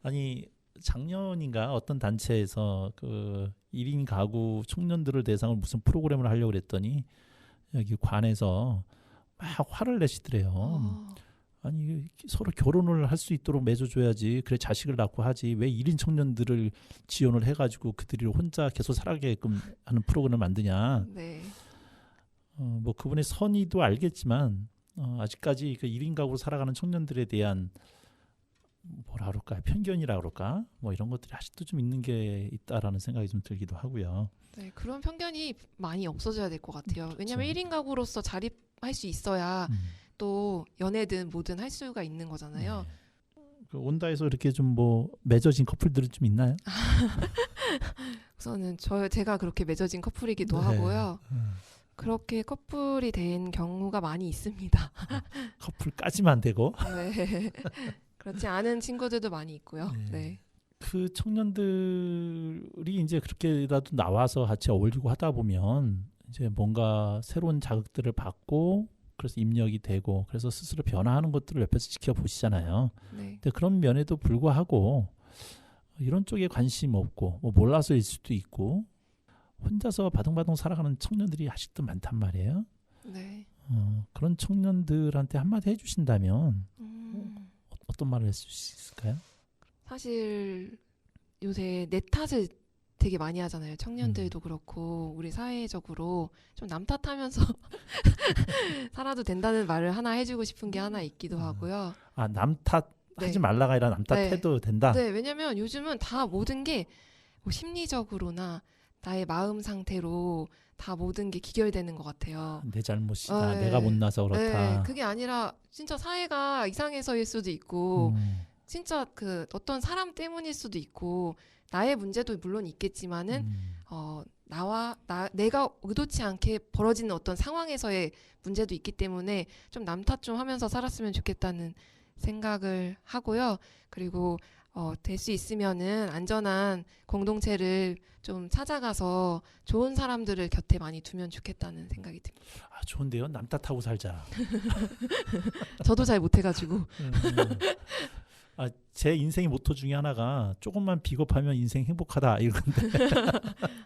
아니 작년인가 어떤 단체에서 그 1인 가구 청년들을 대상으로 무슨 프로그램을 하려고 그랬더니 여기 관에서 막 화를 내시더래요. 아니 서로 결혼을 할 수 있도록 맺어줘야지 그래 자식을 낳고 하지 왜 1인 청년들을 지원을 해가지고 그들이 혼자 계속 살아가게끔 하는 프로그램을 만드냐. 네. 뭐 그분의 선의도 알겠지만 아직까지 그 1인 가구로 살아가는 청년들에 대한 뭐라 그럴까 편견이라 그럴까 뭐 이런 것들이 아직도 좀 있는 게 있다라는 생각이 좀 들기도 하고요. 네, 그런 편견이 많이 없어져야 될 것 같아요. 왜냐하면 그렇죠. 1인 가구로서 자립할 수 있어야 또 연애든 뭐든 할 수가 있는 거잖아요. 네. 그 온다에서 이렇게 좀 뭐 맺어진 커플들은 좀 있나요? 우선은 제가 그렇게 맺어진 커플이기도 네. 하고요. 그렇게 커플이 된 경우가 많이 있습니다. 커플까지만 되고 네. 그렇지 않은 친구들도 많이 있고요. 네. 네. 그 청년들이 이제 그렇게라도 나와서 같이 어울리고 하다 보면 이제 뭔가 새로운 자극들을 받고 그래서 입력이 되고 그래서 스스로 변화하는 것들을 옆에서 지켜보시잖아요. 네. 근데 그런 면에도 불구하고 이런 쪽에 관심 없고 뭐 몰라서일 수도 있고 혼자서 바둥바둥 살아가는 청년들이 아직도 많단 말이에요. 네. 그런 청년들한테 한마디 해주신다면 어떤 말을 했을 수 있을까요? 사실 요새 내 탓을 되게 많이 하잖아요. 청년들도 그렇고 우리 사회적으로 좀 남 탓하면서 살아도 된다는 말을 하나 해주고 싶은 게 하나 있기도 하고요. 아, 남 탓하지 네. 말라가 아니라 남 네. 탓해도 된다. 네, 왜냐면 요즘은 다 모든 게 뭐 심리적으로나 나의 마음 상태로 다 모든 게 기결되는 것 같아요. 내 잘못이다. 네. 내가 못나서 그렇다. 네, 그게 아니라 진짜 사회가 이상해서일 수도 있고 진짜 그 어떤 사람 때문일 수도 있고 나의 문제도 물론 있겠지만은 내가 의도치 않게 벌어지는 어떤 상황에서의 문제도 있기 때문에 좀 남 탓 좀 하면서 살았으면 좋겠다는 생각을 하고요. 그리고 될 수 있으면은 안전한 공동체를 좀 찾아가서 좋은 사람들을 곁에 많이 두면 좋겠다는 생각이 듭니다. 아, 좋은데요. 남 탓하고 살자. 저도 잘 못해가지고. 아, 제 인생의 모토 중에 하나가 조금만 비겁하면 인생 행복하다 이건데.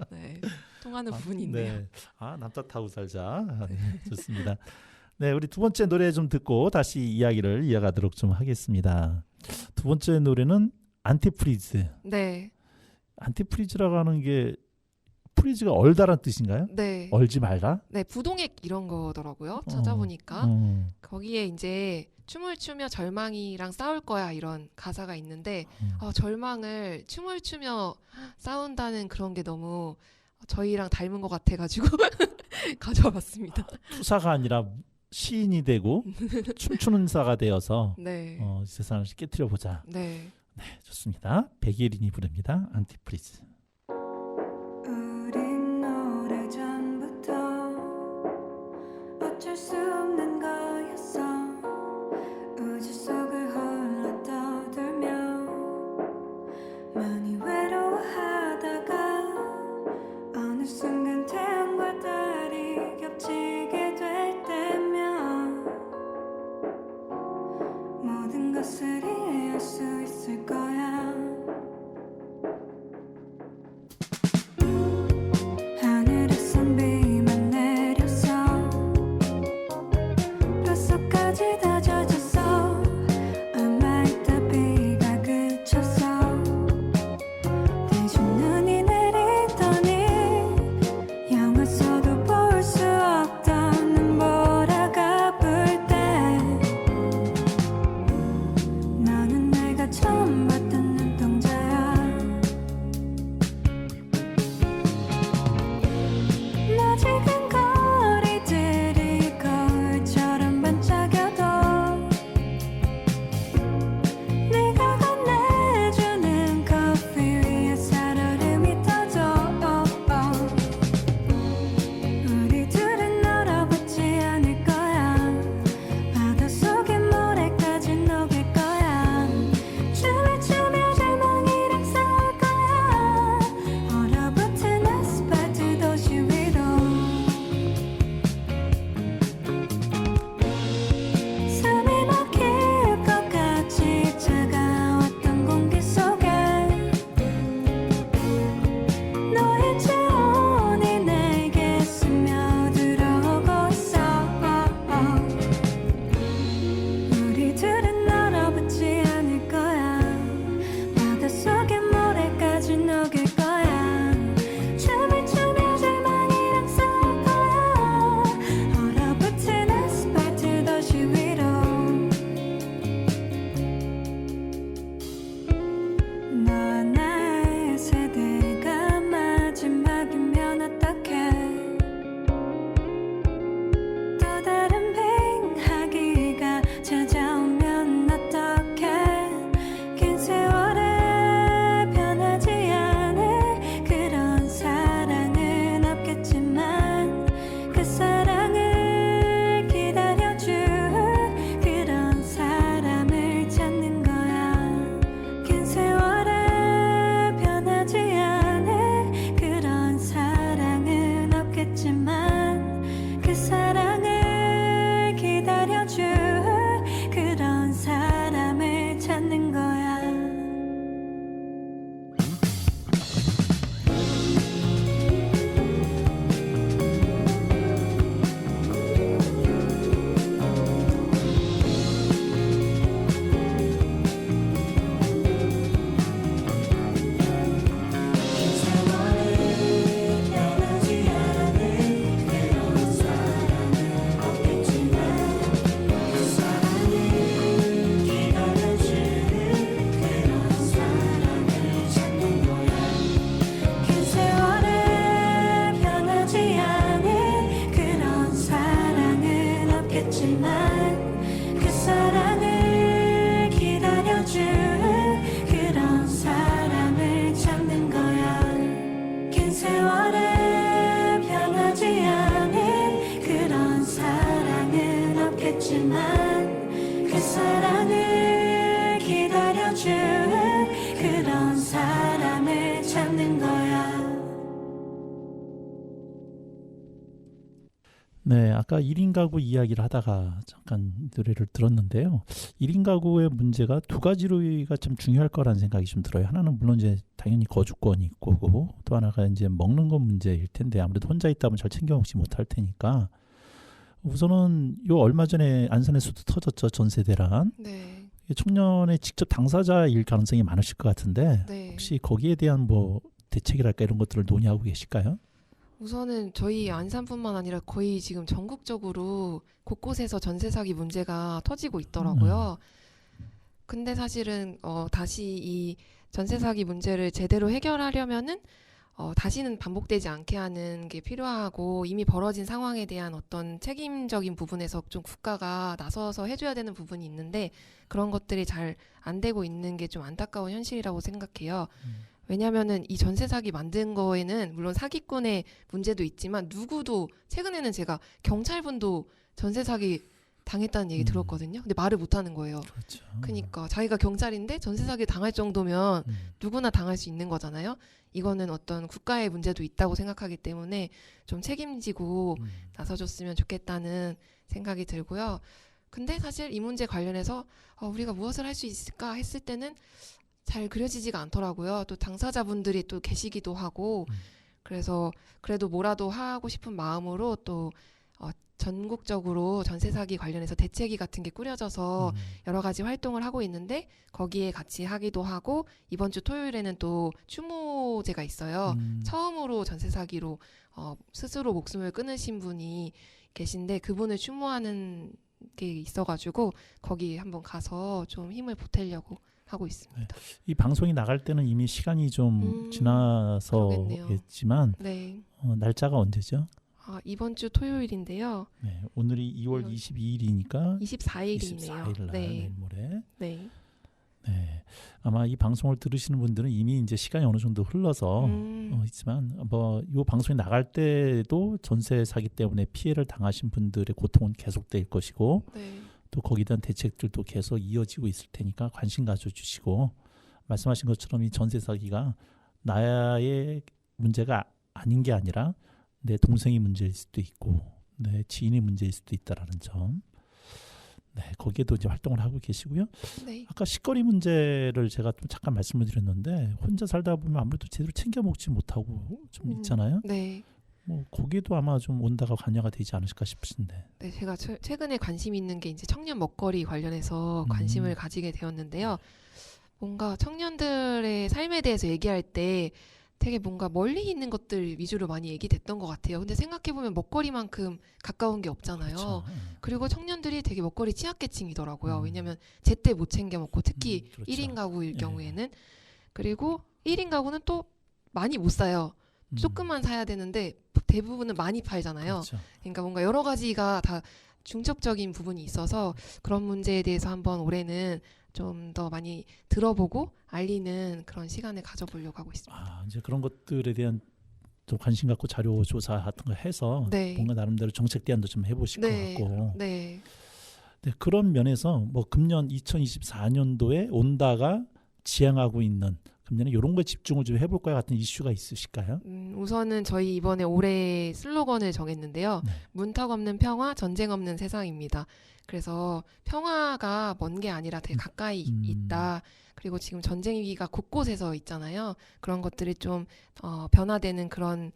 네, 통하는 부분이 있네요. 네. 아, 남 탓하고 살자. 네, 좋습니다. 네, 우리 두 번째 노래 좀 듣고 다시 이야기를 이어가도록 좀 하겠습니다. 두 번째 노래는 안티프리즈. 네, 안티프리즈라고 하는 게 프리즈가 얼다란 뜻인가요? 네, 얼지 말라? 네, 부동액 이런 거더라고요. 찾아보니까 거기에 이제 춤을 추며 절망이랑 싸울 거야 이런 가사가 있는데 절망을 춤을 추며 싸운다는 그런 게 너무 저희랑 닮은 것 같아가지고 가져와봤습니다. 투사가 아니라 시인이 되고 춤추는 사가 되어서 네, 이 세상을 깨트려 보자. 네. 네, 좋습니다. 백예린이 부릅니다. 안티프리즈. 우린 오래전부터 어쩔 수 없는 거였어. 우주 속을 홀로 떠돌며 많이 외로워하다가 어느 순간 태양과 달이 겹치게 될 때면 모든 것을 이해할 수 있을 거야. 네, 아까 1인 가구 이야기를 하다가 잠깐 노래를 들었는데요. 1인 가구의 문제가 두 가지로가 좀 중요할 거라는 생각이 좀 들어요. 하나는 물론 이제 당연히 거주권이 있고 또 하나가 이제 먹는 것 문제일 텐데 아무래도 혼자 있다 보면 잘 챙겨 먹지 못할 테니까 우선은 요 얼마 전에 안산에서도 터졌죠. 전세 대란. 네. 청년의 직접 당사자일 가능성이 많으실 것 같은데 네. 혹시 거기에 대한 뭐 대책이랄까 이런 것들을 논의하고 계실까요? 우선은 저희 안산뿐만 아니라 거의 지금 전국적으로 곳곳에서 전세 사기 문제가 터지고 있더라고요. 근데 사실은 다시 이 전세 사기 문제를 제대로 해결하려면은 다시는 반복되지 않게 하는 게 필요하고 이미 벌어진 상황에 대한 어떤 책임적인 부분에서 좀 국가가 나서서 해줘야 되는 부분이 있는데 그런 것들이 잘 안 되고 있는 게 좀 안타까운 현실이라고 생각해요. 왜냐면은 이 전세 사기 만든 거에는 물론 사기꾼의 문제도 있지만 누구도 최근에는 제가 경찰분도 전세 사기 당했다는 얘기 들었거든요. 근데 말을 못 하는 거예요. 그렇죠. 그러니까 자기가 경찰인데 전세 사기 당할 정도면 누구나 당할 수 있는 거잖아요. 이거는 어떤 국가의 문제도 있다고 생각하기 때문에 좀 책임지고 나서줬으면 좋겠다는 생각이 들고요. 근데 사실 이 문제 관련해서 우리가 무엇을 할 수 있을까 했을 때는 잘 그려지지가 않더라고요. 또 당사자분들이 또 계시기도 하고 그래서 그래도 뭐라도 하고 싶은 마음으로 또 전국적으로 전세 사기 관련해서 대책위 같은 게 꾸려져서 여러 가지 활동을 하고 있는데 거기에 같이 하기도 하고 이번 주 토요일에는 또 추모제가 있어요. 처음으로 전세 사기로 스스로 목숨을 끊으신 분이 계신데 그분을 추모하는 게 있어가지고 거기 한번 가서 좀 힘을 보태려고 하고 있습니다. 이 방송이 나갈 때는 이미 시간이 좀 그러겠네요. 지나서겠지만 네. 날짜가 언제죠? 이번 주 토요일인데요. 네, 오늘이 2월 22일이니까 24일이네요. 24일 날 네. 내일 모레. 네. 네, 아마 이 방송을 들으시는 분들은 이미 이제 시간이 어느 정도 흘러서 있지만 뭐 이 방송이 나갈 때도 전세 사기 때문에 피해를 당하신 분들의 고통은 계속될 것이고 네. 또 거기에 대한 대책들도 계속 이어지고 있을 테니까 관심 가져주시고 말씀하신 것처럼 이 전세 사기가 나의 문제가 아닌 게 아니라 내 동생이 문제일 수도 있고 내 지인의 문제일 수도 있다라는 점. 네, 거기에도 이제 활동을 하고 계시고요. 네. 아까 식거리 문제를 제가 좀 잠깐 말씀을 드렸는데 혼자 살다 보면 아무래도 제대로 챙겨 먹지 못하고 좀 있잖아요. 네. 뭐 거기에도 아마 좀 온다가 관여가 되지 않을까 싶으신데. 네, 제가 최근에 관심 있는 게 이제 청년 먹거리 관련해서 관심을 가지게 되었는데요. 뭔가 청년들의 삶에 대해서 얘기할 때 되게 뭔가 멀리 있는 것들 위주로 많이 얘기됐던 것 같아요. 근데 생각해보면 먹거리만큼 가까운 게 없잖아요. 그렇죠. 그리고 청년들이 되게 먹거리 취약계층이더라고요. 왜냐면 제때 못 챙겨 먹고 특히 그렇죠. 1인 가구일 경우에는. 그리고 1인 가구는 또 많이 못 사요. 조금만 사야 되는데 대부분은 많이 팔잖아요. 그렇죠. 그러니까 뭔가 여러 가지가 다 중첩적인 부분이 있어서 그런 문제에 대해서 한번 올해는 좀 더 많이 들어보고 알리는 그런 시간을 가져보려고 하고 있습니다. 이제 그런 것들에 대한 좀 관심 갖고 자료 조사 같은 거 해서 네. 뭔가 나름대로 정책 대안도 좀 해보실 네. 것 같고. 네. 네, 그런 면에서 뭐 금년 2024년도에 온다가 지향하고 있는 금년에 이런 거에 집중을 좀 해볼 것 같은 이슈가 있으실까요? 우선은 저희 이번에 올해 슬로건을 정했는데요. 네. 문턱 없는 평화, 전쟁 없는 세상입니다. 그래서 평화가 먼 게 아니라 되게 가까이 있다. 그리고 지금 전쟁 위기가 곳곳에서 있잖아요. 그런 것들이 좀 변화되는 그런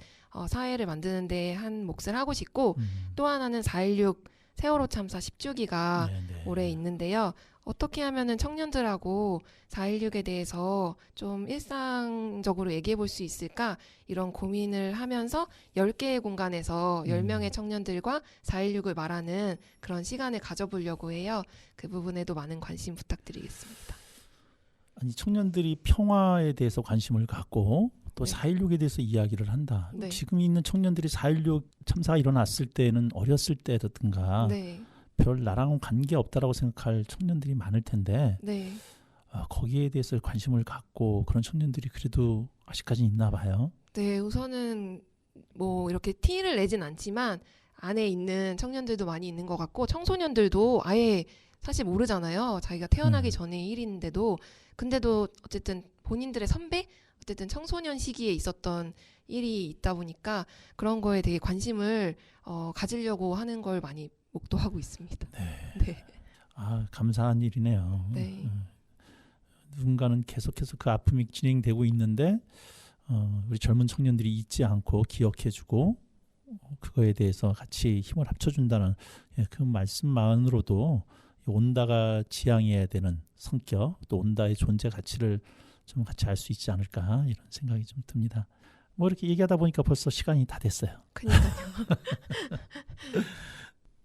사회를 만드는 데 한 몫을 하고 싶고 또 하나는 4.16 세월호 참사 10주기가 올해 있는데요. 어떻게 하면은 청년들하고 4.16에 대해서 좀 일상적으로 얘기해 볼 수 있을까? 이런 고민을 하면서 10개의 공간에서 10명의 청년들과 4.16을 말하는 그런 시간을 가져보려고 해요. 그 부분에도 많은 관심 부탁드리겠습니다. 아니 청년들이 평화에 대해서 관심을 갖고 또 네. 4.16에 대해서 이야기를 한다. 네. 지금 있는 청년들이 4.16 참사가 일어났을 때는 어렸을 때라든가 네. 별 나랑은 관계없다라고 생각할 청년들이 많을 텐데 네. 거기에 대해서 관심을 갖고 그런 청년들이 그래도 아직까지 있나 봐요. 네, 우선은 뭐 이렇게 티를 내진 않지만 안에 있는 청년들도 많이 있는 것 같고 청소년들도 아예 사실 모르잖아요. 자기가 태어나기 전에 일인데도 근데도 어쨌든 본인들의 선배 어쨌든 청소년 시기에 있었던 일이 있다 보니까 그런 거에 되게 관심을 가지려고 하는 걸 많이 목도하고 있습니다. 네. 아, 감사한 일이네요. 네. 누군가는 계속해서 그 아픔이 진행되고 있는데 우리 젊은 청년들이 잊지 않고 기억해주고 그거에 대해서 같이 힘을 합쳐준다는 그 말씀만으로도 온다가 지향해야 되는 성격, 또 온다의 존재 가치를 좀 같이 알 수 있지 않을까 이런 생각이 좀 듭니다. 뭐 이렇게 얘기하다 보니까 벌써 시간이 다 됐어요. 그러니까요.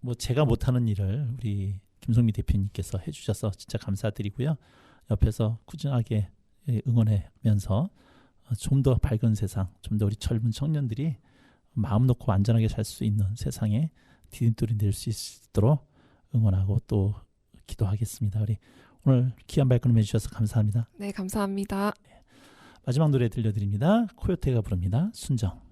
뭐 제가 못하는 일을 우리 김성미 대표님께서 해주셔서 진짜 감사드리고요. 옆에서 꾸준하게 응원하면서 좀 더 밝은 세상, 좀 더 우리 젊은 청년들이 마음 놓고 안전하게 살 수 있는 세상에 디딤돌이 될 수 있도록 응원하고 또 기도하겠습니다. 우리 오늘 귀한 발걸음 해주셔서 감사합니다. 네, 감사합니다. 마지막 노래 들려드립니다. 코요테가 부릅니다. 순정.